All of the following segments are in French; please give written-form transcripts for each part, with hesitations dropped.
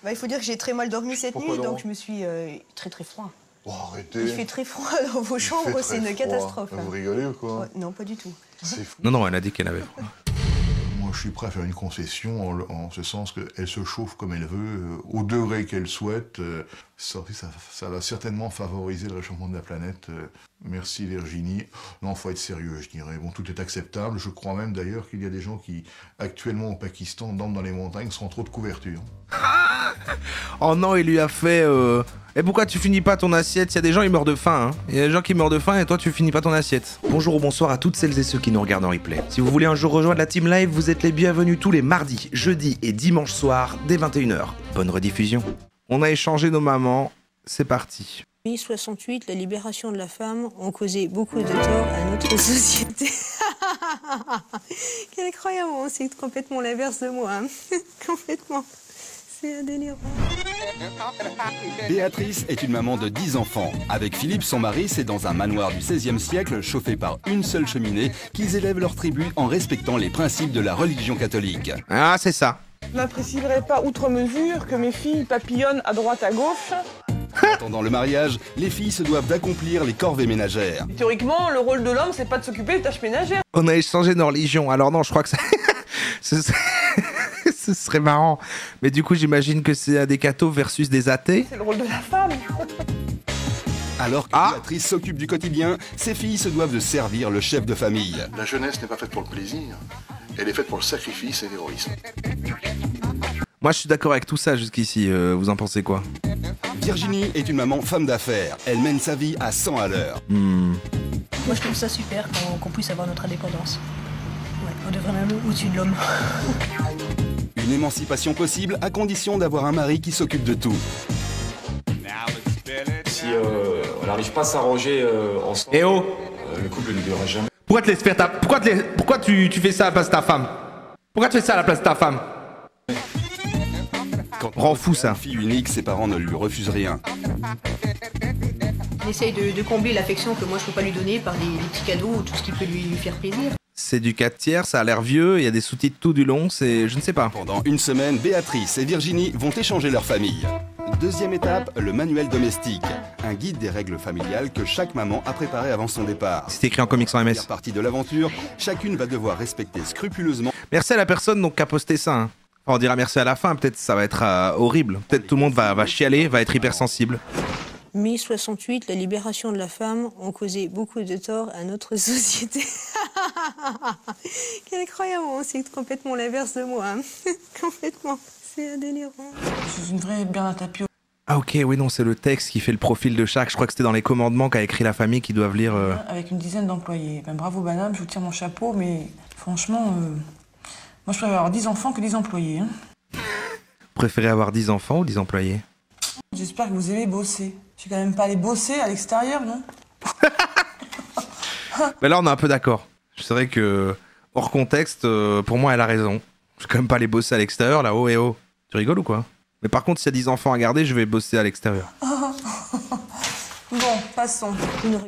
Bah, il faut dire que j'ai très mal dormi cette Pourquoi nuit, donc donc je me suis très froid. Oh, arrêtez. Il fait très froid dans vos chambres, c'est une catastrophe. Vous rigolez ou quoi? Ouais, non, pas du tout. C'est fou. Non, elle a dit qu'elle avait froid. Moi, je suis prêt à faire une concession en ce sens qu'elle se chauffe comme elle veut, au degré qu'elle souhaite. Ça va certainement favoriser le réchauffement de la planète. Merci Virginie. Non, faut être sérieux, je dirais. Bon, tout est acceptable. Je crois même d'ailleurs qu'il y a des gens qui, actuellement au Pakistan, dorment dans les montagnes sans trop de couverture. Oh non, il lui a fait... Et pourquoi tu finis pas ton assiette? Il y a des gens, ils meurent de faim. Hein. Il y a des gens qui meurent de faim et toi, tu finis pas ton assiette. Bonjour ou bonsoir à toutes celles et ceux qui nous regardent en replay. Si vous voulez un jour rejoindre la Team Live, vous êtes les bienvenus tous les mardis, jeudis et dimanches soirs dès 21h. Bonne rediffusion. On a échangé nos mamans. C'est parti. 68, la libération de la femme ont causé beaucoup de tort à notre société. Quelle incroyable, c'est complètement l'inverse de moi. Hein. Complètement. C'est un délire. Béatrice est une maman de 10 enfants. Avec Philippe, son mari, c'est dans un manoir du XVIe siècle, chauffé par une seule cheminée, qu'ils élèvent leur tribu en respectant les principes de la religion catholique. Ah, c'est ça. Je n'apprécierais pas outre mesure que mes filles papillonnent à droite à gauche. En attendant le mariage, les filles se doivent d'accomplir les corvées ménagères. Théoriquement, le rôle de l'homme, c'est pas de s'occuper des tâches ménagères. On a échangé nos religions. Alors non, je crois que ça... Ce serait marrant. Mais du coup, j'imagine que c'est des cathos versus des athées. C'est le rôle de la femme. Alors que Béatrice s'occupe du quotidien, ses filles se doivent de servir le chef de famille. La jeunesse n'est pas faite pour le plaisir. Elle est faite pour le sacrifice et l'héroïsme. Moi, je suis d'accord avec tout ça jusqu'ici. Vous en pensez quoi? Virginie est une maman femme d'affaires. Elle mène sa vie à 100 à l'heure. Moi, je trouve ça super qu'on puisse avoir notre indépendance. Ouais, on devrait aller au-dessus de l'homme. Une émancipation possible à condition d'avoir un mari qui s'occupe de tout. Si on n'arrive pas à s'arranger ensemble, Eh oh le couple ne durera jamais. Pourquoi te laisses faire ta... Pourquoi tu fais ça à la place de ta femme? Pourquoi tu fais ça à la place de ta femme? Quand Rend fou ça. Fille unique, ses parents ne lui refusent rien. On essaye de combler l'affection que moi je peux pas lui donner par des petits cadeaux ou tout ce qui peut lui faire plaisir. C'est du 4 tiers, ça a l'air vieux, il y a des sous-titres tout du long, c'est... je ne sais pas. Pendant une semaine, Béatrice et Virginie vont échanger leur famille. Deuxième étape, le manuel domestique. Un guide des règles familiales que chaque maman a préparé avant son départ. C'est écrit en comics sans MS. Première partie de l'aventure, chacune va devoir respecter scrupuleusement. Merci à la personne donc qui a posté ça. Hein. Enfin, on dira merci à la fin, peut-être ça va être horrible. Peut-être tout le monde va chialer, va être hypersensible. 68, la libération de la femme ont causé beaucoup de tort à notre société. Quelle incroyable, c'est complètement l'inverse de moi. Hein. Complètement. C'est un délire. Je suis une vraie Bernard Tapie. Ah ok, oui non, c'est le texte qui fait le profil de chaque. Je crois que c'était dans les commandements qu'a écrit la famille qui doivent lire... Avec une dizaine d'employés. Ben, bravo madame, je vous tire mon chapeau, mais franchement, moi je préfère avoir 10 enfants que 10 employés. Hein. Préférez avoir 10 enfants ou 10 employés? J'espère que vous aimez bosser. Je suis quand même pas allé bosser à l'extérieur, non? Mais là on est un peu d'accord. C'est vrai que, hors contexte, pour moi elle a raison. Je vais quand même pas aller bosser à l'extérieur là, oh et oh. Tu rigoles ou quoi? Mais par contre, s'il y a 10 enfants à garder, je vais bosser à l'extérieur. Bon, passons.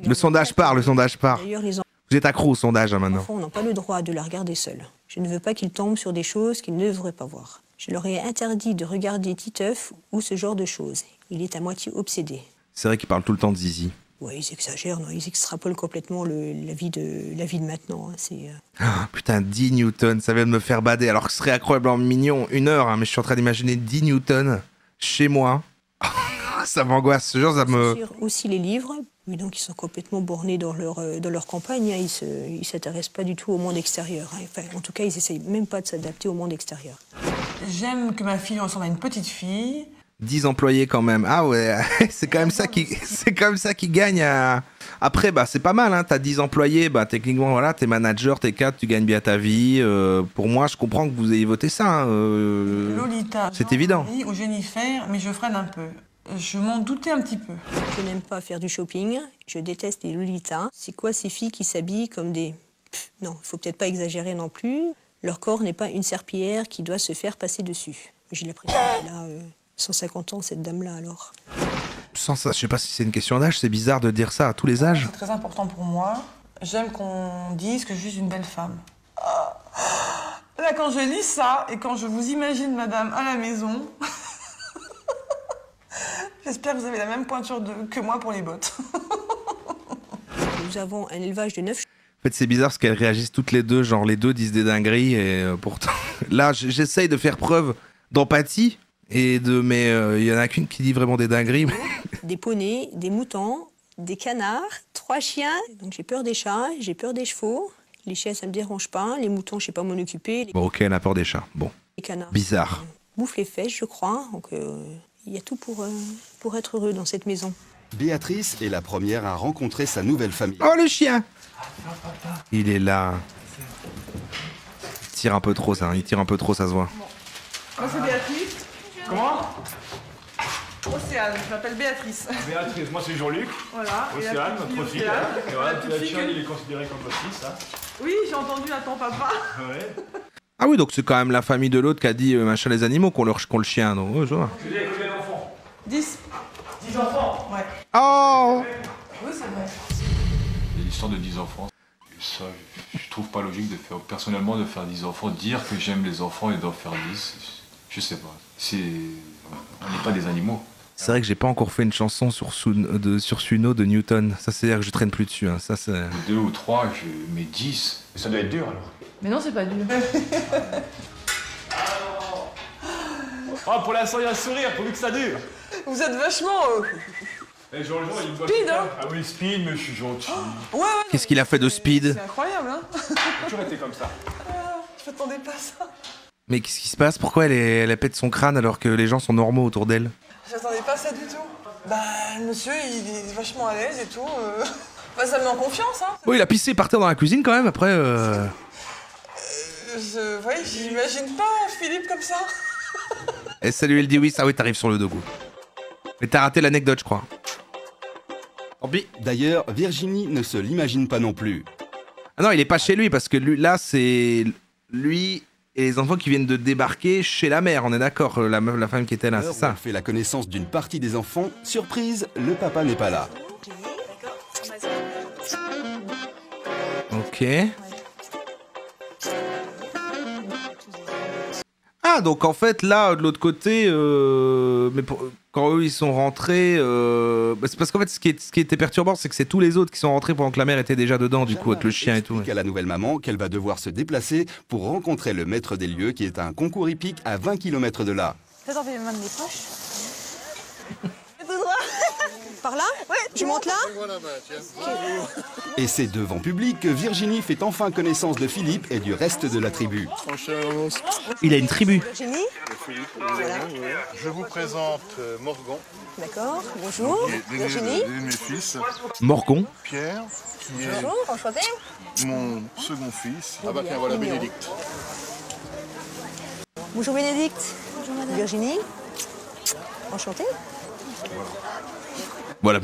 Le sondage part, le sondage part. D'ailleurs, les Vous êtes accro au sondage hein, maintenant. enfants n'ont pas le droit de la regarder seuls. Je ne veux pas qu'ils tombent sur des choses qu'ils ne devraient pas voir. Je leur ai interdit de regarder Titeuf ou ce genre de choses. Il est à moitié obsédé. C'est vrai qu'ils parlent tout le temps de Zizi. Ouais, ils exagèrent, non, ils extrapolent complètement la vie de maintenant. Hein, c'est, Ah, putain, 10 Newton, ça vient de me faire bader. Alors que ce serait incroyablement mignon, 1 heure, hein, mais je suis en train d'imaginer 10 Newton chez moi. Ça m'angoisse, ce genre, ça me... aussi les livres, mais donc ils sont complètement bornés dans leur campagne. Hein, ils s'intéressent pas du tout au monde extérieur. Hein. Enfin, en tout cas, ils essayent même pas de s'adapter au monde extérieur. J'aime que ma fille ressemble à une petite fille. 10 employés quand même. Ah ouais, c'est quand même ça qui gagne. Après, bah c'est pas mal. Hein. T'as 10 employés, bah techniquement voilà, t'es manager, t'es cadre, tu gagnes bien ta vie. Pour moi, je comprends que vous ayez voté ça. Hein. Lolita. C'est évident. Ou Jennifer, mais je freine un peu. Je m'en doutais un petit peu. Je n'aime pas faire du shopping. Je déteste les Lolitas. C'est quoi ces filles qui s'habillent comme des... Non, il faut peut-être pas exagérer non plus. Leur corps n'est pas une serpillière qui doit se faire passer dessus. J'ai l'impression qu'elle a 150 ans, cette dame-là, alors. Sans ça, je sais pas si c'est une question d'âge, c'est bizarre de dire ça à tous les âges. C'est très important pour moi. J'aime qu'on dise que je suis une belle femme. Là, quand je lis ça, et quand je vous imagine, madame, à la maison... J'espère que vous avez la même pointure que moi pour les bottes. Nous avons un élevage de 9 chevaux. En fait, c'est bizarre parce qu'elles réagissent toutes les deux, genre les deux disent des dingueries et pourtant... Là, j'essaye de faire preuve d'empathie, mais il y en a qu'une qui dit vraiment des dingueries. Des poneys, des moutons, des canards, 3 chiens. Donc j'ai peur des chats, j'ai peur des chevaux. Les chiens, ça me dérange pas. Les moutons, je sais pas m'en occuper. Bon, ok, elle a peur des chats. Bon. Les canards. Bizarre. Bouffent les fesses, je crois. Donc il y a tout pour être heureux dans cette maison. Béatrice est la première à rencontrer sa nouvelle famille. Oh, le chien! Il est là. Il tire un peu trop, ça. Il tire un peu trop, ça se voit. Moi, c'est Béatrice. Comment? Océane, je m'appelle Béatrice. Béatrice, moi c'est Jean-Luc. Voilà. Océane, notre fille. Et voilà, la chienne, il est considéré comme votre fils, hein. Oui, j'ai entendu, attends, papa. Ouais. Ah oui, donc c'est quand même la famille de l'autre qui a dit machin les animaux qu'on le chien. Donc, ouais, ça va. Vous avez combien d'enfants? 10. 10 enfants? Ouais. Oh! Oui, c'est vrai. Il y a l'histoire de 10 enfants. Et ça, je trouve pas logique de faire, personnellement, de faire 10 enfants. Dire que j'aime les enfants et d'en faire 10, je sais pas. On n'est pas des animaux. C'est vrai que j'ai pas encore fait une chanson sur Suno de Newton. Ça, c'est-à-dire que je traîne plus dessus. Hein. Ça, c'est... 2 ou 3, mais 10. Ça doit être dur alors. Mais non, c'est pas dur. Oh, pour l'instant, il y a un sourire, pourvu que ça dure. Vous êtes vachement... Et Jean-Jean, il doit... Speed, hein? Ah oui, speed, mais je suis gentil. Ouais, ouais. Qu'est-ce qu'il a fait de speed? C'est incroyable, hein? J'ai toujours été comme ça. Je m'attendais pas à ça. Mais qu'est-ce qui se passe? Pourquoi elle pète son crâne alors que les gens sont normaux autour d'elle? Je m'attendais pas à ça du tout. Bah, le monsieur, il est vachement à l'aise et tout. Bah, ça me met en confiance, hein. Oui, il a pissé par terre dans la cuisine quand même, après... Ouais, j'imagine pas Philippe comme ça. Et salut, elle dit oui, ça oui, t'arrives sur le dogo. Mais t'as raté l'anecdote, je crois. Tant pis. D'ailleurs, Virginie ne se l'imagine pas non plus. Ah non, il est pas chez lui, parce que lui, là, c'est lui et les enfants qui viennent de débarquer chez la mère, on est d'accord, la femme qui était là, c'est ça. Elle fait la connaissance d'une partie des enfants. Surprise, le papa n'est pas là. Ok. Ah, donc en fait, là, de l'autre côté, quand eux, ils sont rentrés... c'est parce qu'en fait, ce qui était perturbant, c'est que c'est tous les autres qui sont rentrés pendant que la mère était déjà dedans, du coup, avec le chien et tout. Elle explique à la nouvelle maman qu'elle va devoir se déplacer pour rencontrer le maître des lieux, qui est un concours hippique à 20 km de là. Fais enlever les mains de mes poches. Par là? Ouais. Je monte là? Et c'est devant public que Virginie fait enfin connaissance de Philippe et du reste de la tribu. Il a une tribu. Virginie? Voilà. Je vous présente Morgan. D'accord. Bonjour. Virginie? De mes fils. Morgon. Pierre, qui est Bonjour, enchanté. mon second fils. Ah bah tiens, voilà Bénédicte. Bonjour Bénédicte. Bonjour madame. Virginie. Enchantée. Voilà.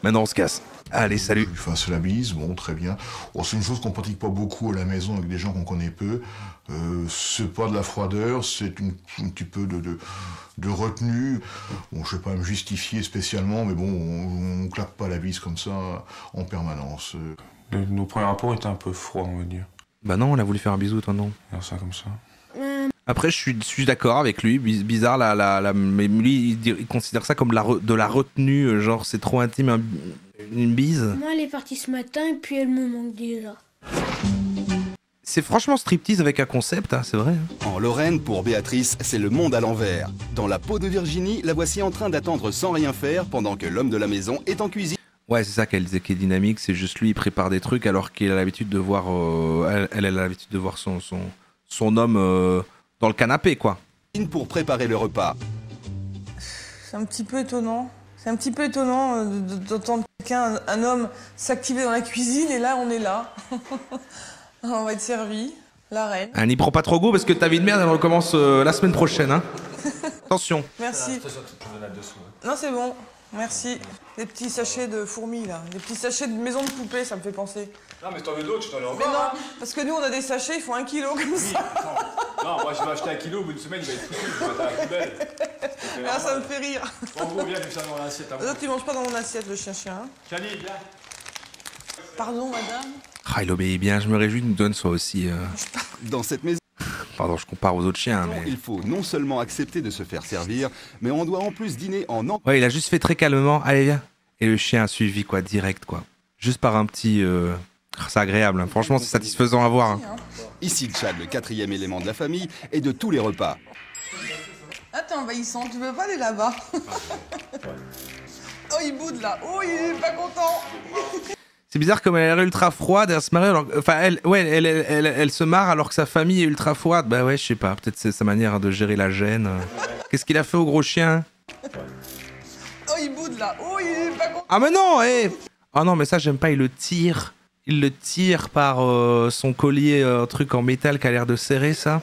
Maintenant, on se casse. Allez, salut. Je lui fasse la bise, bon, très bien. Bon, c'est une chose qu'on pratique pas beaucoup à la maison avec des gens qu'on connaît peu. C'est pas de la froideur, c'est un petit peu de retenue. Bon, je vais pas me justifier spécialement, mais bon, on claque pas la bise comme ça en permanence. Nos premiers rapports étaient un peu froids, on va dire. Bah non, on a voulu faire un bisou, toi non. Faire ça comme ça. Après, je suis d'accord avec lui. Bizarre, mais lui, il considère ça comme de la retenue. Genre, c'est trop intime, une bise. Moi, elle est partie ce matin et puis elle me manque déjà. C'est franchement striptease avec un concept, hein, c'est vrai. En Lorraine, pour Béatrice, c'est le monde à l'envers. Dans la peau de Virginie, la voici en train d'attendre sans rien faire pendant que l'homme de la maison est en cuisine. Ouais, c'est ça qu'elle disait qui est dynamique. C'est juste lui, il prépare des trucs alors qu'il a l'habitude de voir... elle a l'habitude de voir son homme... dans le canapé, quoi. Pour préparer le repas. C'est un petit peu étonnant. C'est un petit peu étonnant d'entendre quelqu'un, un homme, s'activer dans la cuisine et là, on est là. On va être servi, la reine. N'y prend pas trop goût parce que ta vie de merde, elle recommence la semaine prochaine, hein. Attention. Merci. Non, c'est bon. Merci. Des petits sachets de fourmis, là. Des petits sachets de maison de poupée, ça me fait penser. Non, mais si t'en veux d'autres, je t'en ai encore. Mais non, parce que nous, on a des sachets, ils font 1 kilo comme ça. Non, moi, je vais acheter 1 kilo, au bout d'une semaine, il va être foutu, je vais mettre à la poubelle. Ah, ça me fait rire. En gros, viens, je vais ça dans l'assiette. L'autre, tu manges pas dans mon assiette, le chien-chien. Hein. Cali, viens. Pardon, madame. Ah, il obéit bien, je me réjouis que Newton soit aussi... Dans cette maison... Pardon, je compare aux autres chiens, mais... Il faut non seulement accepter de se faire servir, mais on doit en plus dîner en... Ouais, il a juste fait très calmement. Allez, viens. Et le chien a suivi, quoi, direct, quoi. Juste par un petit... C'est agréable, hein. Franchement, c'est satisfaisant à voir. Hein. Ici, le Tchad, le 4e élément de la famille, et de tous les repas. Ah, t'es envahissant, tu veux pas aller là-bas? Oh, il boude là. Oh, il est pas content. C'est bizarre comme elle a l'air ultra froide, elle se marre alors... Enfin, elle se marre alors que sa famille est ultra froide. Bah ouais, je sais pas, peut-être c'est sa manière de gérer la gêne. Qu'est-ce qu'il a fait au gros chien? Oh, il boude là. Oh, il est pas content. Ah mais non, Ah non, mais ça, j'aime pas, il le tire. Il le tire par son collier, un truc en métal qui a l'air de serrer, ça.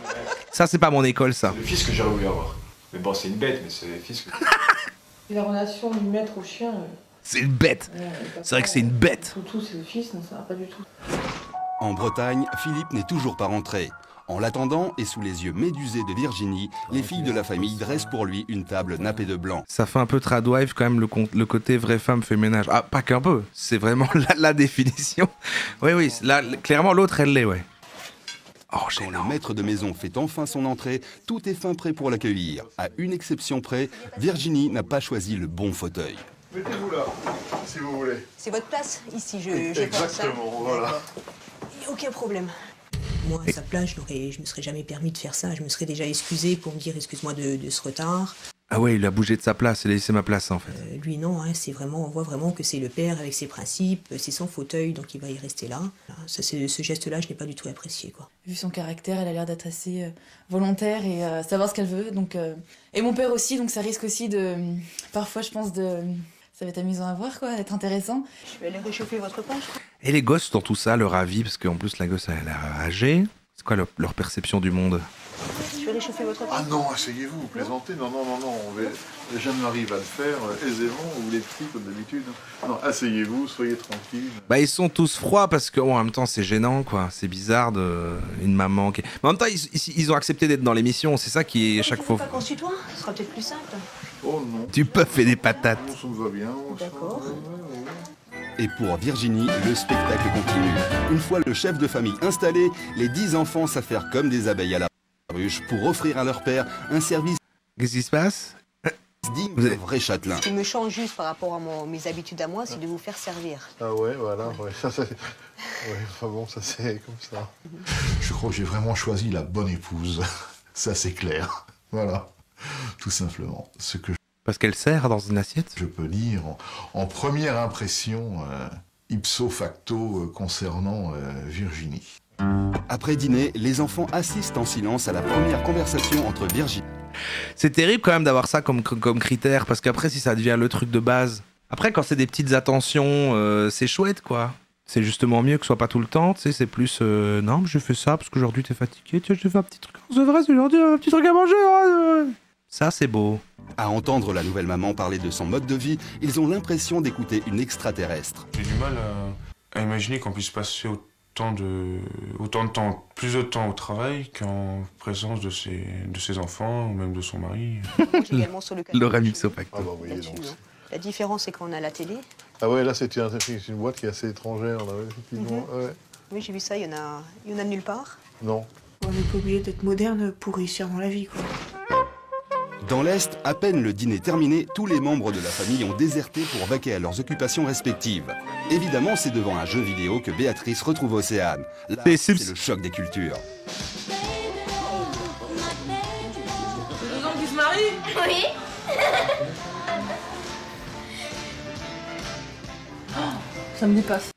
Ça, c'est pas mon école, ça. C'est le fils que j'aurais voulu avoir. Mais bon, c'est une bête, mais c'est le fils que... La relation du maître au chien... C'est une bête. C'est vrai que c'est une bête. Toutou, c'est le fils, non, ça va pas du tout. En Bretagne, Philippe n'est toujours pas rentré. En l'attendant, et sous les yeux médusés de Virginie, les filles de la famille dressent pour lui une table nappée de blanc. Ça fait un peu tradwife quand même, le côté vraie femme fait ménage. Ah, pas qu'un peu, c'est vraiment la définition. Oui, là, clairement, l'autre, elle l'est, ouais. Oh, quand le maître de maison fait enfin son entrée, tout est fin prêt pour l'accueillir. À une exception près, Virginie n'a pas choisi le bon fauteuil. Mettez-vous là, si vous voulez. C'est votre place, ici, je Exactement, voilà. Aucun problème. Moi, à sa place, je me serais jamais permis de faire ça. Je me serais déjà excusé pour me dire excuse-moi de ce retard. Ah ouais, il a bougé de sa place, il a laissé ma place en fait. Lui non, hein, c'est vraiment, on voit vraiment que c'est le père avec ses principes, c'est son fauteuil, donc il va y rester là. Ça, ce geste-là, je n'ai pas du tout apprécié, quoi. Vu son caractère, elle a l'air d'être assez volontaire et savoir ce qu'elle veut. Donc, et mon père aussi, donc ça risque aussi de... Parfois, je pense de... Ça va être amusant à voir, quoi, être intéressant. Je vais aller réchauffer votre pain. Et les gosses dans tout ça, leur avis, parce qu'en plus la gosse elle a l'air âgée. C'est quoi leur perception du monde? Je vais réchauffer votre pain. Ah non, asseyez-vous, vous plaisantez. Non, les jeunes maris va le faire aisément, ou les petits comme d'habitude. Non, asseyez-vous, soyez tranquilles. Bah ils sont tous froids parce que, en même temps c'est gênant quoi, c'est bizarre une maman qui... Mais en même temps ils ont accepté d'être dans l'émission, c'est ça qui est à chaque fois... Pas qu'on se tutoie, ce sera peut-être plus simple. Oh non. Tu peux faire des patates. Ça me va bien. D'accord. Et pour Virginie, le spectacle continue. Une fois le chef de famille installé, les 10 enfants s'affairent comme des abeilles à la ruche pour offrir à leur père un service... Qu'est-ce qui se passe? Digne de vrai châtelain. Ce qui me change juste par rapport à mes habitudes à moi, c'est de vous faire servir. Ah ouais, voilà. Ouais. Ça, ouais, enfin bon, ça c'est comme ça. Je crois que j'ai vraiment choisi la bonne épouse. Ça c'est clair. Voilà. Tout simplement. Ce que Parce qu'elle sert dans une assiette? Je peux dire en première impression, ipso facto, concernant Virginie. Après dîner, les enfants assistent en silence à la première conversation entre Virginie. C'est terrible quand même d'avoir ça comme critère, parce qu'après si ça devient le truc de base... Après quand c'est des petites attentions, c'est chouette quoi. C'est justement mieux que ce soit pas tout le temps, tu sais, c'est plus... non, je fais ça parce qu'aujourd'hui t'es fatigué, tiens, je te fais un petit truc. C'est vrai, c'est aujourd'hui un petit truc à manger. Hein. Ça c'est beau. À entendre la nouvelle maman parler de son mode de vie, ils ont l'impression d'écouter une extraterrestre. J'ai du mal à imaginer qu'on puisse passer autant de temps, plus de temps au travail qu'en présence de ses enfants ou même de son mari. Le remix au pacte. Ah bah oui, donc. La différence, c'est qu'on a la télé. Ah ouais, là c'est une boîte qui est assez étrangère, là, effectivement. Ouais. Oui, j'ai vu ça, il y en a nulle part. Non. On n'est pas obligé d'être moderne pour réussir dans la vie, quoi. Dans l'Est, à peine le dîner terminé, tous les membres de la famille ont déserté pour vaquer à leurs occupations respectives. Évidemment, c'est devant un jeu vidéo que Béatrice retrouve Océane. Là, c'est le choc des cultures. C'est 2 ans qu'ils se marient? Oui. Ça me dépasse.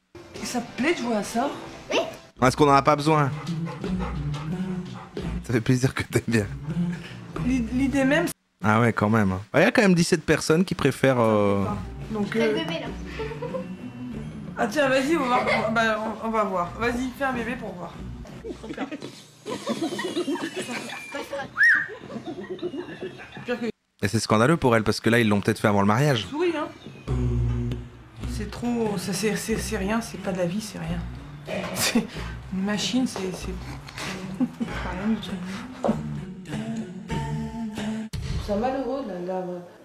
Et ça te plaît de jouer à ça? Est-ce qu'on en a pas besoin? Ça fait plaisir que t'aimes bien. L'idée même... Ah ouais, quand même. Il y a quand même 17 personnes qui préfèrent... Donc, Le bébé là. Ah tiens, vas-y, on va voir. Vas-y, fais un bébé pour voir. Et c'est scandaleux pour elle, parce que là, ils l'ont peut-être fait avant le mariage. Souris, hein. C'est trop... Ça, c'est rien, c'est pas de la vie, c'est rien. C'est une machine, c'est rien du tout. C'est malheureux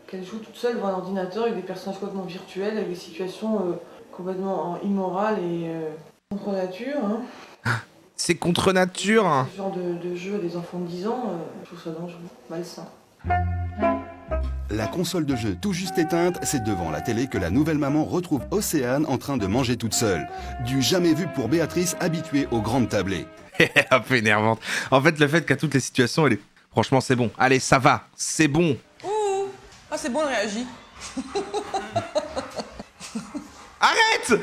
qu'elle joue toute seule devant un ordinateur avec des personnages complètement virtuels, avec des situations complètement immorales et contre nature. Hein. C'est contre nature. Ce genre de jeu à des enfants de 10 ans, je trouve ça dangereux, malsain. La console de jeu tout juste éteinte, c'est devant la télé que la nouvelle maman retrouve Océane en train de manger toute seule. Du jamais vu pour Béatrice, habituée aux grandes tablées. Un peu énervante. En fait, le fait qu'à toutes les situations, elle est... Franchement, c'est bon. Allez, ça va. C'est bon. Ouh. Ah, c'est bon, elle réagit. Arrête!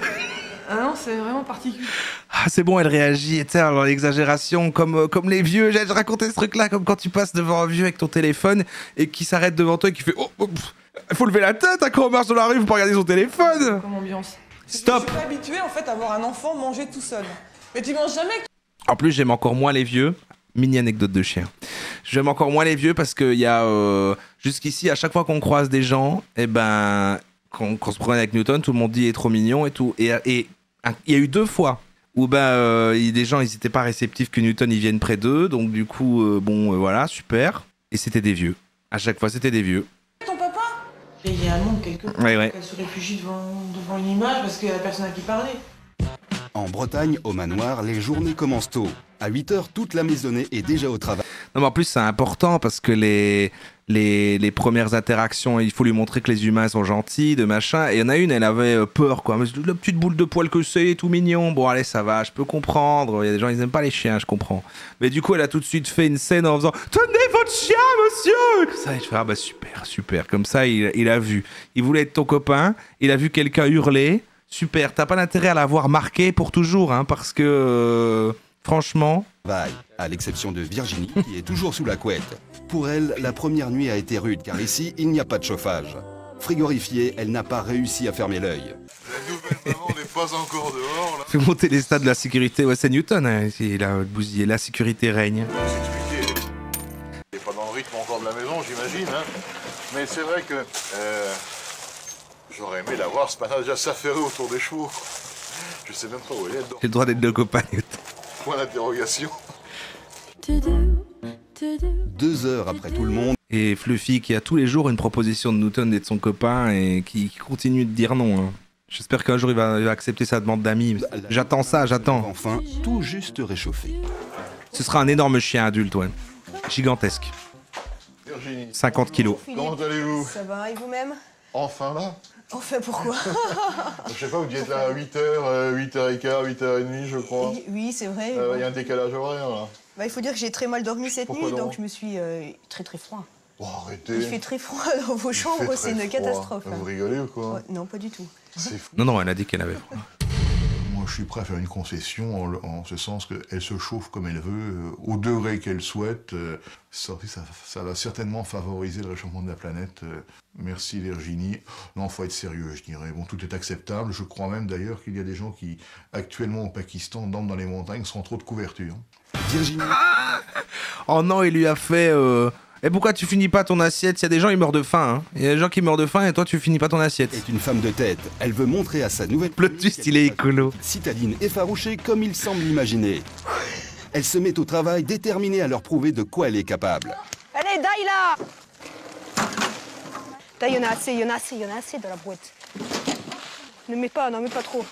Ah non, c'est vraiment particulier. Ah, c'est bon, elle réagit, et alors l'exagération, comme les vieux, j'ai raconté ce truc-là, comme quand tu passes devant un vieux avec ton téléphone et qui s'arrête devant toi et qui fait oh, faut lever la tête, quand on marche dans la rue, faut pas regarder son téléphone. Comme ambiance. Stop. Je suis pas habituée en fait à voir un enfant manger tout seul. Mais tu manges jamais. En plus, j'aime encore moins les vieux. Mini anecdote de chien. J'aime encore moins les vieux parce qu'il y a jusqu'ici, à chaque fois qu'on croise des gens, et ben quand on se promène avec Newton, tout le monde dit il est trop mignon et tout. Et il y a eu 2 fois où des gens ils étaient pas réceptifs que Newton il vienne près d'eux, donc du coup voilà, super. Et c'était des vieux. À chaque fois c'était des vieux. Ton papa? Et il y a un monde quelque part. Ouais. Elle se réfugie devant une image parce qu'il y a personne à qui parler. En Bretagne, au manoir, les journées commencent tôt. À 8h, toute la maisonnée est déjà au travail. Non mais en plus c'est important parce que les premières interactions, il faut lui montrer que les humains sont gentils, de machin. Et il y en a une, elle avait peur quoi. Mais la petite boule de poil que c'est, tout mignon. Bon allez, ça va, je peux comprendre. Il y a des gens, ils aiment pas les chiens, je comprends. Mais du coup, elle a tout de suite fait une scène en faisant « Tenez votre chien, monsieur !» Ça, et je fais « Ah bah super, super. » Comme ça, il a vu. Il voulait être ton copain, il a vu quelqu'un hurler. Super, t'as pas d'intérêt à l'avoir marqué pour toujours, hein, parce que... franchement... À l'exception de Virginie, qui est toujours sous la couette. Pour elle, la première nuit a été rude, car ici, il n'y a pas de chauffage. Frigorifiée, elle n'a pas réussi à fermer l'œil. La nouvelle maman n'est pas encore dehors, là. Fait monter les stades de la sécurité. Ouais, c'est Newton, hein, il a bousillé. La sécurité règne. La sécurité, elle n'est pas dans le rythme encore de la maison, j'imagine, hein. Mais c'est vrai que... j'aurais aimé la voir ce matin déjà s'affairer autour des chevaux. Je sais même pas où elle est. J'ai le droit d'être le copain, Newton. Point d'interrogation. 2 heures après tout le monde. Et Fluffy qui a tous les jours une proposition de Newton d'être son copain et qui continue de dire non. Hein. J'espère qu'un jour il va accepter sa demande d'amis. J'attends ça, j'attends. Enfin, tout juste réchauffé. Ce sera un énorme chien adulte, ouais. Gigantesque. Virginie. 50 kilos. Comment allez-vous? Ça va, et vous-même? Enfin là? Enfin, pourquoi? Je sais pas, vous deviez être là à 8h, 8h15, 8h30, je crois. Oui, c'est vrai. Il y a un décalage horaire, là. Bah, il faut dire que j'ai très mal dormi cette Pourquoi nuit, donc donc je me suis très froid. Oh, arrêtez. Il fait très froid dans vos chambres, c'est une catastrophe. Vous rigolez ou quoi? Ouais, non, pas du tout. C'est fou. Non, elle a dit qu'elle avait froid. Moi, je suis prêt à faire une concession en ce sens qu'elle se chauffe comme elle veut, au degré qu'elle souhaite. Ça va certainement favoriser le réchauffement de la planète. Merci Virginie. Non, faut être sérieux, je dirais. Bon, tout est acceptable. Je crois même d'ailleurs qu'il y a des gens qui, actuellement au Pakistan, dorment dans les montagnes sans trop de couverture. Virginie. Oh non, il lui a fait... Et pourquoi tu finis pas ton assiette? Il y a des gens, ils meurent de faim. Hein. Il y a des gens qui meurent de faim et toi, tu finis pas ton assiette. Est une femme de tête. Elle veut montrer à sa nouvelle... Plot twist, il est écolo. Citadine effarouchée comme il semble l'imaginer. Elle se met au travail, déterminée à leur prouver de quoi elle est capable. Allez, daille là! Daille, il y en a assez, il y en a assez dans la boîte. N'en mets pas trop.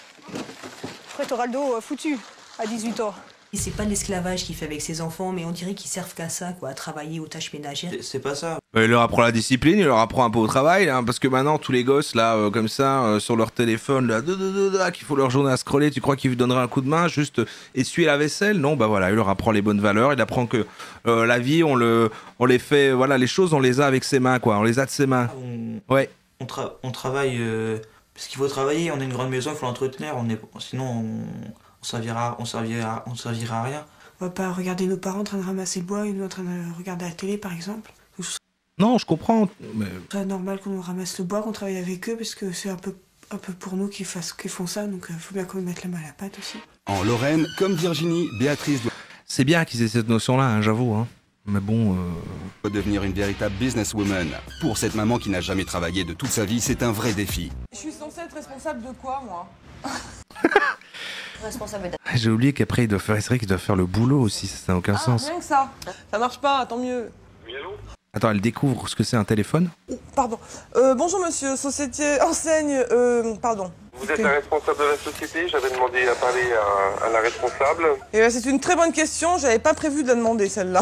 Après, t'auras le dos foutu à 18 ans. C'est pas de l'esclavage qu'il fait avec ses enfants, mais on dirait qu'ils servent qu'à ça, quoi, à travailler aux tâches ménagères. C'est pas ça. Il leur apprend la discipline, il leur apprend un peu au travail, hein, parce que maintenant, tous les gosses, là, comme ça, sur leur téléphone, là, qu'il faut leur journée à scroller, tu crois qu'ils lui donneraient un coup de main, juste essuyer la vaisselle? Non, bah voilà, il leur apprend les bonnes valeurs, il apprend que la vie, on les fait, voilà, les choses, on les a avec ses mains, quoi, on les a de ses mains. Ouais. On travaille, parce qu'il faut travailler, on a une grande maison, il faut l'entretenir, sinon on servira à rien. On va pas regarder nos parents en train de ramasser le bois et nous en train de regarder la télé, par exemple. Non, je comprends. Mais... c'est normal qu'on ramasse le bois, qu'on travaille avec eux, parce que c'est un peu pour nous qu'ils font ça, donc il faut bien qu'on mette la main à la pâte aussi. En Lorraine, comme Virginie, Béatrice doit... C'est bien qu'ils aient cette notion-là, hein, j'avoue. Hein. Mais bon... doit devenir une véritable businesswoman. Pour cette maman qui n'a jamais travaillé de toute sa vie, c'est un vrai défi. Je suis censée être responsable de quoi, moi? J'ai oublié qu'après, c'est vrai qu'il doit faire le boulot aussi, ça n'a aucun sens. Rien que ça. Ça marche pas, tant mieux. Oui, allô? Attends, elle découvre ce que c'est un téléphone? Pardon. Bonjour monsieur, société, enseigne, pardon. Vous êtes la responsable de la société, j'avais demandé à parler à la responsable. Eh ben, c'est une très bonne question, j'avais pas prévu de la demander celle-là.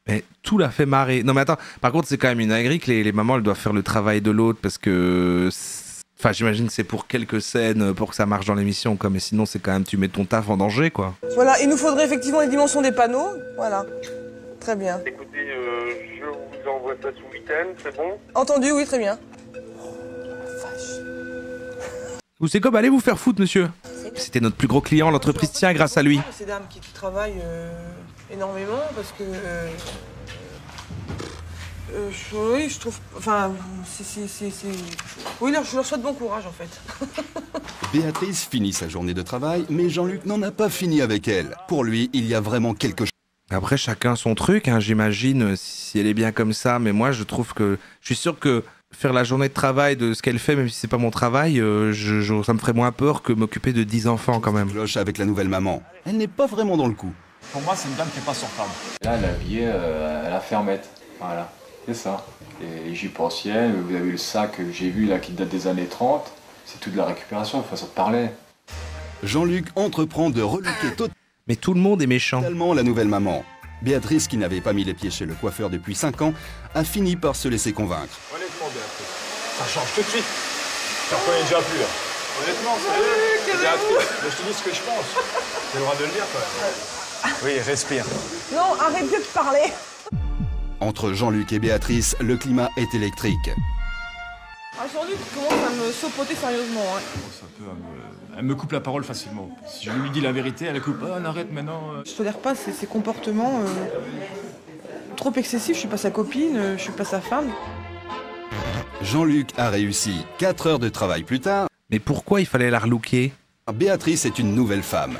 Mais tout l'a fait marrer. Non mais attends, par contre c'est quand même une dinguerie que les mamans elles doivent faire le travail de l'autre parce que... Enfin j'imagine que c'est pour quelques scènes, pour que ça marche dans l'émission quoi, mais sinon c'est quand même tu mets ton taf en danger quoi. Voilà, il nous faudrait effectivement les dimensions des panneaux, voilà. Très bien. Écoutez, je vous envoie ça ce week-end, c'est bon? Entendu, oui, très bien. Ou c'est comme allez vous faire foutre monsieur. C'était notre plus gros client, l'entreprise tient grâce à lui. Ces dames qui travaillent énormément parce que... oui, je trouve... Enfin, oui, je leur souhaite bon courage en fait. Béatrice finit sa journée de travail, mais Jean-Luc n'en a pas fini avec elle. Pour lui, il y a vraiment quelque chose. Après, chacun son truc, hein, j'imagine, si elle est bien comme ça. Mais moi, je trouve que... Je suis sûr que faire la journée de travail de ce qu'elle fait, même si c'est pas mon travail, ça me ferait moins peur que m'occuper de 10 enfants quand même. Cloche avec la nouvelle maman. Elle n'est pas vraiment dans le coup. Pour moi, c'est une dame qui n'est pas sortable. Là, elle est habillée à la fermette. Voilà, c'est ça. Et les jupes anciennes, vous avez le sac que j'ai vu là qui date des années 30. C'est tout de la récupération, façon de parler. Jean-Luc entreprend de relooker Mais tout le monde est méchant. Totalement la nouvelle maman. Béatrice, qui n'avait pas mis les pieds chez le coiffeur depuis 5 ans, a fini par se laisser convaincre. Honnêtement, Béatrice, ça change tout de suite. Tu ne reconnais déjà plus là. Honnêtement, c'est Béatrice. Mais je te dis ce que je pense. Tu as le droit de le dire, toi. Oui, respire. Non, arrêtez de parler. Entre Jean-Luc et Béatrice, le climat est électrique. Jean-Luc commence à me saupoter sérieusement. Hein. Ça peut, elle me coupe la parole facilement. Si je lui dis la vérité, elle coupe. Ah, on arrête maintenant. Je tolère pas ces comportements trop excessifs. Je suis pas sa copine, je suis pas sa femme. Jean-Luc a réussi. 4 heures de travail plus tard. Mais pourquoi il fallait la relooker? Béatrice est une nouvelle femme.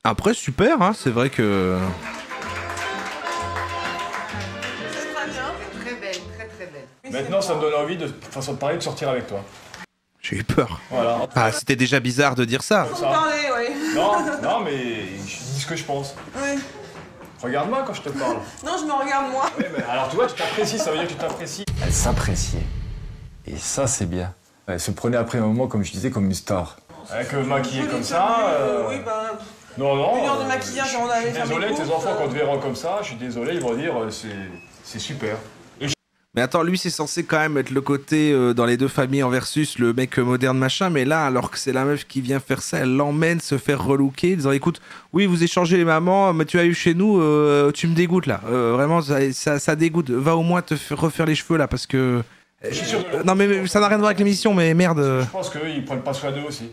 Après, super, hein, c'est vrai que... Maintenant, ça me donne envie, de façon de parler, de sortir avec toi. J'ai eu peur. Voilà. Ah, c'était déjà bizarre de dire ça. Faut parler, oui. Non, mais je dis ce que je pense. Oui. Regarde-moi quand je te parle. Non, je me regarde moi. Oui, mais alors tu vois, tu t'apprécies, ça veut dire que tu t'apprécies. Elle s'appréciait. Et ça, c'est bien. Elle se prenait après un moment, comme je disais, comme une star. Avec maquillée comme ça. Oui, ben. Non. 1 heure de maquillage, on avait fait. Je suis désolé, tes enfants, quand te verront comme ça, je suis désolé, ils vont dire c'est super. Mais attends, lui c'est censé quand même être le côté dans les deux familles en versus le mec moderne machin, mais là alors que c'est la meuf qui vient faire ça, elle l'emmène se faire relooker, disant écoute, oui vous échangez les mamans, mais tu as eu chez nous, tu me dégoûtes là, vraiment ça dégoûte, va au moins te refaire les cheveux là parce que... non mais ça n'a rien à voir avec l'émission, mais merde. Je pense qu'eux ils prennent pas soin d'eux aussi.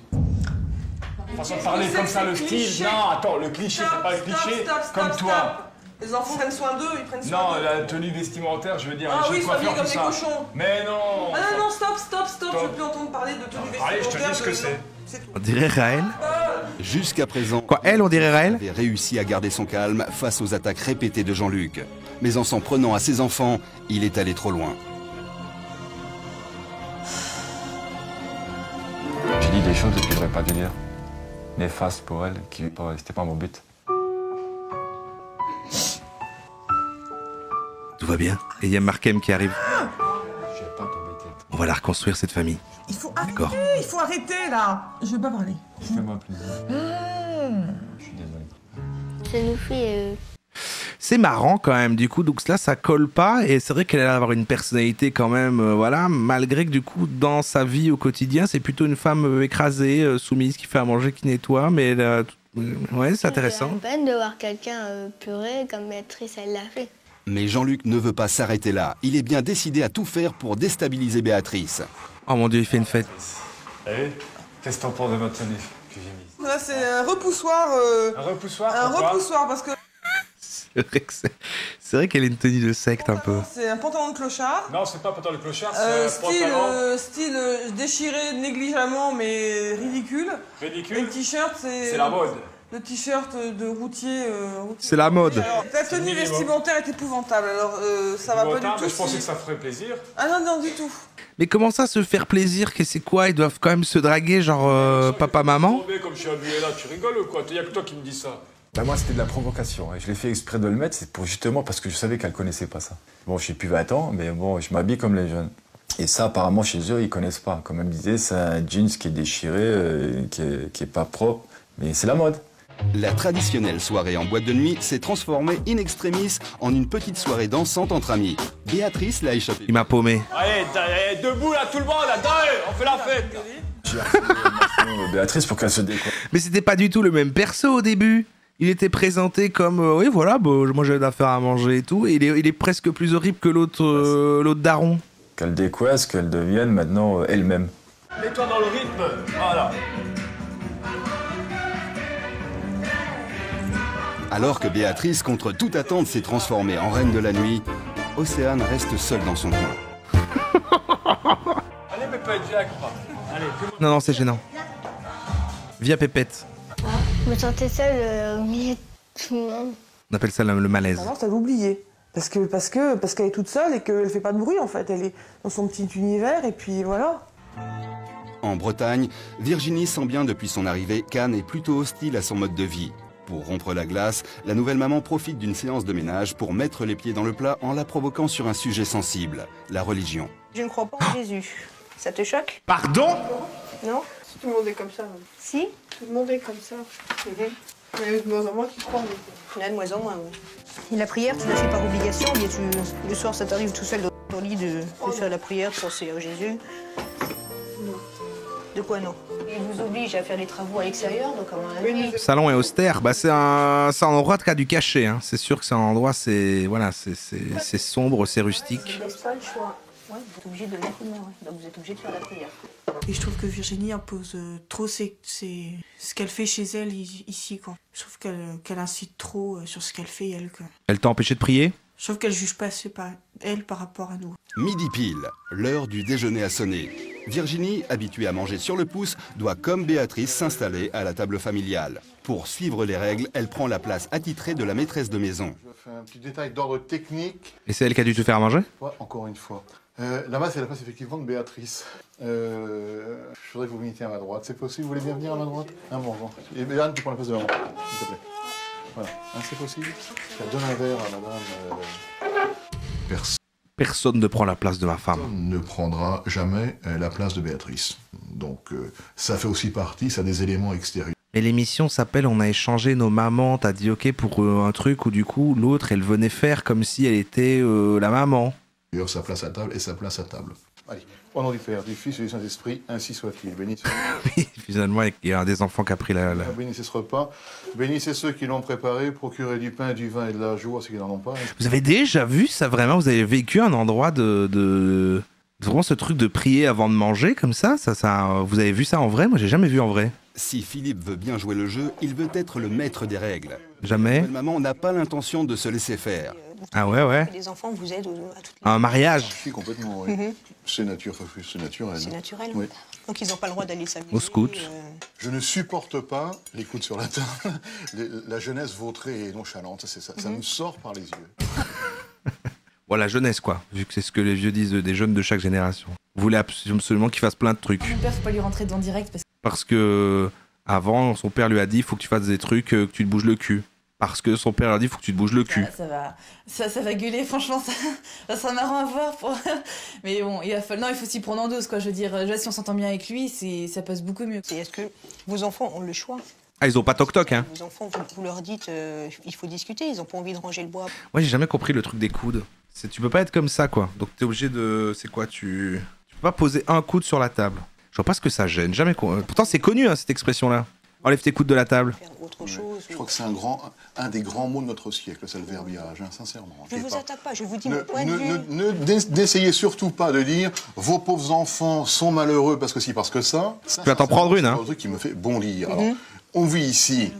Façon de parler comme ça, le style, non attends, le cliché, c'est pas le cliché comme toi. Les enfants prennent soin d'eux, ils prennent soin d'eux. Non, la tenue vestimentaire, je veux dire, ah les oui, coiffeurs, comme tout des ça. Cochons. Mais non. Ah non, stop, je veux plus entendre parler de tenue vestimentaire. Allez, je te dis ce que c'est. On dirait Raël. Jusqu'à présent, quoi, elle, on dirait Raël avait réussi à garder son calme face aux attaques répétées de Jean-Luc. Mais en s'en prenant à ses enfants, il est allé trop loin. J'ai dit des choses que je n'aurais pas dû dire. Néfastes pour elle, c'était pas mon but. Tout va bien. Et il y a Markem qui arrive. Je vais pas t'embêter. On va la reconstruire cette famille. Il faut arrêter là. Je veux pas parler. Fais-moi plaisir. Je suis désolé. Ça nous fait... C'est marrant quand même, du coup, donc là ça colle pas et c'est vrai qu'elle a avoir une personnalité quand même, voilà, malgré que du coup dans sa vie au quotidien c'est plutôt une femme écrasée, soumise, qui fait à manger, qui nettoie, mais ouais c'est intéressant. C'est peine de voir quelqu'un pleurer comme Béatrice elle l'a fait. Mais Jean-Luc ne veut pas s'arrêter là. Il est bien décidé à tout faire pour déstabiliser Béatrice. Oh mon Dieu, il fait une fête. Allez, qu'est-ce que t'en penses de ma tenue que j'ai mise? Là c'est un repoussoir. Un repoussoir? Un repoussoir parce que... C'est vrai qu'elle est une tenue de secte un peu. C'est un pantalon de clochard. Non, c'est pas un pantalon de clochard, c'est un pantalon... Style déchiré négligemment mais ridicule. Ridicule. Et le t-shirt c'est... C'est la mode. Le t-shirt de routier... C'est la mode. Alors, la tenue vestimentaire est épouvantable, alors ça va pas du tout. Je pensais que ça ferait plaisir. Ah non, du tout. Mais comment ça se faire plaisir? Que c'est quoi? Ils doivent quand même se draguer genre papa-maman? Comme je suis habillé là, tu rigoles ou quoi? Il y a que toi qui me dis ça. Bah moi c'était de la provocation, je l'ai fait exprès de le mettre, c'est pour justement parce que je savais qu'elle connaissait pas ça. Bon, je suis plus 20 ans, mais bon, je m'habille comme les jeunes. Et ça apparemment chez eux ils connaissent pas. Comme elle me disait, c'est un jeans qui est déchiré, qui est pas propre, mais c'est la mode. La traditionnelle soirée en boîte de nuit s'est transformée in extremis en une petite soirée dansante entre amis. Béatrice l'a échappé. Il m'a paumé. Allez, debout là tout le monde, là, on fait la fête. J'ai harcelé Béatrice pour qu'elle se décolle. Mais c'était pas du tout le même perso au début. Il était présenté comme oui voilà, moi j'avais d'affaires à manger et tout. Et il est presque plus horrible que l'autre daron. Qu'elle décoise, qu'elle devienne maintenant elle-même. Mets-toi dans le rythme, voilà. Alors que Béatrice, contre toute attente, s'est transformée en reine de la nuit, Océane reste seule dans son coin. Allez Pépette, Jack. Allez, Non, c'est gênant. Viens Pépette. Je me sentais seule au milieu de tout le monde. On appelle ça le malaise. Alors ça l'oublier. Parce qu'elle est toute seule et qu'elle fait pas de bruit en fait. Elle est dans son petit univers et puis voilà. En Bretagne, Virginie sent bien depuis son arrivée qu'Anne est plutôt hostile à son mode de vie. Pour rompre la glace, la nouvelle maman profite d'une séance de ménage pour mettre les pieds dans le plat en la provoquant sur un sujet sensible, la religion. Je ne crois pas en Jésus. Ça te choque? Pardon? Non? Tout le monde est comme ça. Si? Tout le monde est comme ça. Il y a de moins en moins qui croient. Il y en a de moins en moins, oui. Et la prière, tu la fais par obligation, ou bien le soir, ça t'arrive tout seul dans ton lit de faire la prière, de penser à Jésus? Non. De quoi non? Il vous oblige à faire les travaux à l'extérieur, donc à mon avis... Le salon est austère, c'est un endroit qui a du cachet. Hein. C'est sûr que c'est un endroit, c'est sombre, c'est rustique. Ça ne laisse pas le choix. Ouais, vous êtes obligé de le mettre au mur, donc vous êtes obligé de faire la prière. Et je trouve que Virginie impose trop ce qu'elle fait chez elle ici, quoi. Je trouve qu'elle incite trop sur ce qu'elle fait, elle. Quoi. Elle t'a empêché de prier? Je trouve qu'elle juge pas assez elle par rapport à nous. Midi pile, l'heure du déjeuner a sonné. Virginie, habituée à manger sur le pouce, doit comme Béatrice s'installer à la table familiale. Pour suivre les règles, elle prend la place attitrée de la maîtresse de maison. Je fais un petit détail d'ordre technique. Et c'est elle qui a dû te faire à manger? Ouais, encore une fois. Là-bas, c'est la place effectivement de Béatrice. Je voudrais que vous veniez à ma droite. C'est possible? Vous voulez bien venir à ma droite? Bon. Et Anne, tu prends la place de maman, s'il te plaît. Voilà. C'est possible? Je donne un verre à madame. Personne ne prend la place de ma femme. Personne ne prendra jamais la place de Béatrice. Donc, ça fait aussi partie, ça a des éléments extérieurs. Et l'émission s'appelle On a échangé nos mamans. T'as dit ok pour un truc où du coup, l'autre, elle venait faire comme si elle était la maman. Sa place à table et sa place à table. Allez, au nom du Père, du Fils et du Saint-Esprit, ainsi soit-il. Bénissez. Oui, finalement, il y a un des enfants qui a pris la... Bénissez ce repas. Bénissez ceux qui l'ont préparé. Procurez du pain, du vin et de la joie à ceux qui n'en ont pas. Vous avez déjà vu ça vraiment? Vous avez vécu un endroit de... Vraiment ce truc de prier avant de manger comme ça, vous avez vu ça en vrai? Moi, j'ai jamais vu en vrai. Si Philippe veut bien jouer le jeu, il veut être le maître des règles. Jamais. La maman n'a pas l'intention de se laisser faire. Ah ouais. Les enfants vous aident à toutes les... Un mariage. Oui, complètement, oui. C'est naturel. C'est naturel. Oui. Donc ils n'ont pas le droit d'aller s'amuser. Au scout. Je ne supporte pas les coudes sur la table, la jeunesse vautrée et nonchalante. Ça me sort par les yeux. Bon, la jeunesse, quoi, vu que c'est ce que les vieux disent des jeunes de chaque génération. Vous voulez absolument qu'il fasse plein de trucs. Mon père, faut pas lui rentrer dedans direct Parce que avant, son père lui a dit il faut que tu fasses des trucs, que tu te bouges le cul. Parce que son père lui a dit il faut que tu te bouges le cul. Ça va gueuler, franchement, ça sera marrant à voir. Mais bon, il faut s'y prendre en dose, quoi. Je veux dire, si on s'entend bien avec lui, ça passe beaucoup mieux. Et est-ce que vos enfants ont le choix? Ah, ils ont pas toc-toc, hein. Vos enfants, vous leur dites il faut discuter, ils ont pas envie de ranger le bois. Moi, j'ai jamais compris le truc des coudes. Tu peux pas être comme ça, quoi. Donc t'es obligé de... C'est quoi, tu peux pas poser un coude sur la table. Je vois pas ce que ça gêne, jamais... Pourtant, c'est connu, hein, cette expression-là. Enlève tes coudes de la table. Je crois que c'est un des grands mots de notre siècle, c'est le verbiage, hein, sincèrement. Je ne vous attaque pas, je vous dis mon point de vue. N'essayez surtout pas de dire vos pauvres enfants sont malheureux parce que si, parce que ça. Tu vas t'en prendre une, hein. C'est un truc qui me fait bondir. Alors, on vit ici.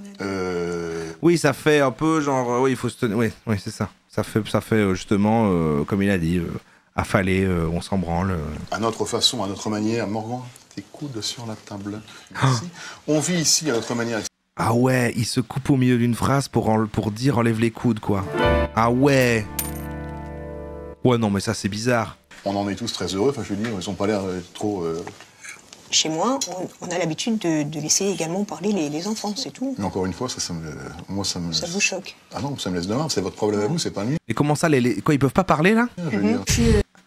Oui, ça fait un peu genre. Oui, il faut se tenir. Oui, c'est ça. Ça fait justement, comme il a dit, affaler, on s'en branle. À notre façon, à notre manière, Morgan, tes coudes sur la table. Ici. On vit ici à notre manière. Ah ouais, il se coupe au milieu d'une phrase pour dire enlève les coudes, quoi. Ah ouais. Ouais, non, mais ça, c'est bizarre. On en est tous très heureux, enfin, je veux dire, ils n'ont pas l'air trop... Chez moi, on a l'habitude de laisser également parler les enfants, c'est tout. Mais encore une fois, ça vous choque? Ah non, ça me laisse de marre, c'est votre problème à vous, c'est pas le mien. Et comment ça, quoi, ils peuvent pas parler là? Je veux dire.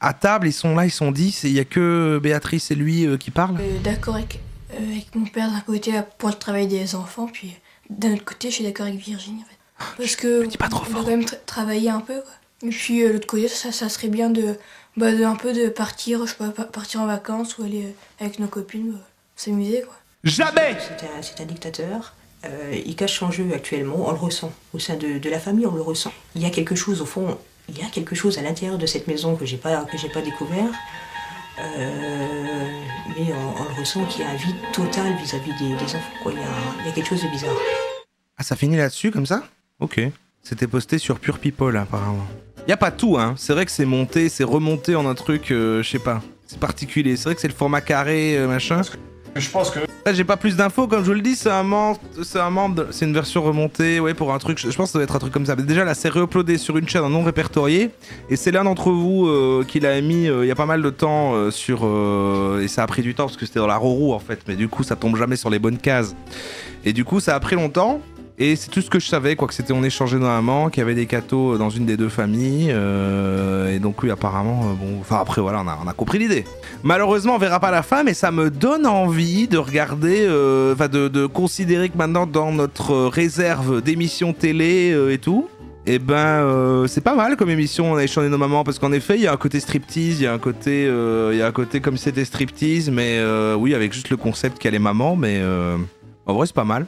À table, ils sont là, ils sont 10, et il y a que Béatrice et lui qui parlent? D'accord avec mon père d'un côté pour le travail des enfants, puis d'un autre côté, je suis d'accord avec Virginie en fait. Parce que on doit quand même travailler un peu, quoi. Et puis l'autre côté, ça serait bien un peu de partir, je sais pas, partir en vacances ou aller avec nos copines, s'amuser, quoi. Jamais! C'est un dictateur. Il cache son jeu actuellement, on le ressent. Au sein de la famille, on le ressent. Il y a quelque chose, au fond, il y a quelque chose à l'intérieur de cette maison que j'ai pas découvert. Mais on le ressent qu'il y a un vide total vis-à-vis des enfants, quoi. Il y a quelque chose de bizarre. Ah, ça finit là-dessus, comme ça? Ok. C'était posté sur Pure People, apparemment. Y a pas tout, hein. C'est vrai que c'est remonté en un truc, je sais pas. C'est particulier. C'est vrai que c'est le format carré, machin. Je pense que... Là, j'ai pas plus d'infos, comme je vous le dis, c'est une version remontée, ouais, pour un truc, je pense que ça doit être un truc comme ça. Mais déjà, là, c'est réuploadé sur une chaîne non répertoriée, et c'est l'un d'entre vous qui l'a mis il y a pas mal de temps et ça a pris du temps, parce que c'était dans la Rorou, en fait, mais du coup, ça tombe jamais sur les bonnes cases. Et du coup, ça a pris longtemps, et c'est tout ce que je savais, quoi, que c'était on échangeait nos mamans, qu'il y avait des cathos dans une des deux familles, et donc oui, apparemment, bon, enfin après, voilà, on a compris l'idée. Malheureusement, on verra pas la fin, mais ça me donne envie de regarder, de considérer que maintenant, dans notre réserve d'émissions télé et tout, et c'est pas mal comme émission, on a échangé nos mamans, parce qu'en effet, il y a un côté striptease, il y a un côté comme si c'était striptease, mais oui, avec juste le concept qu'elle est maman, mais en vrai, c'est pas mal.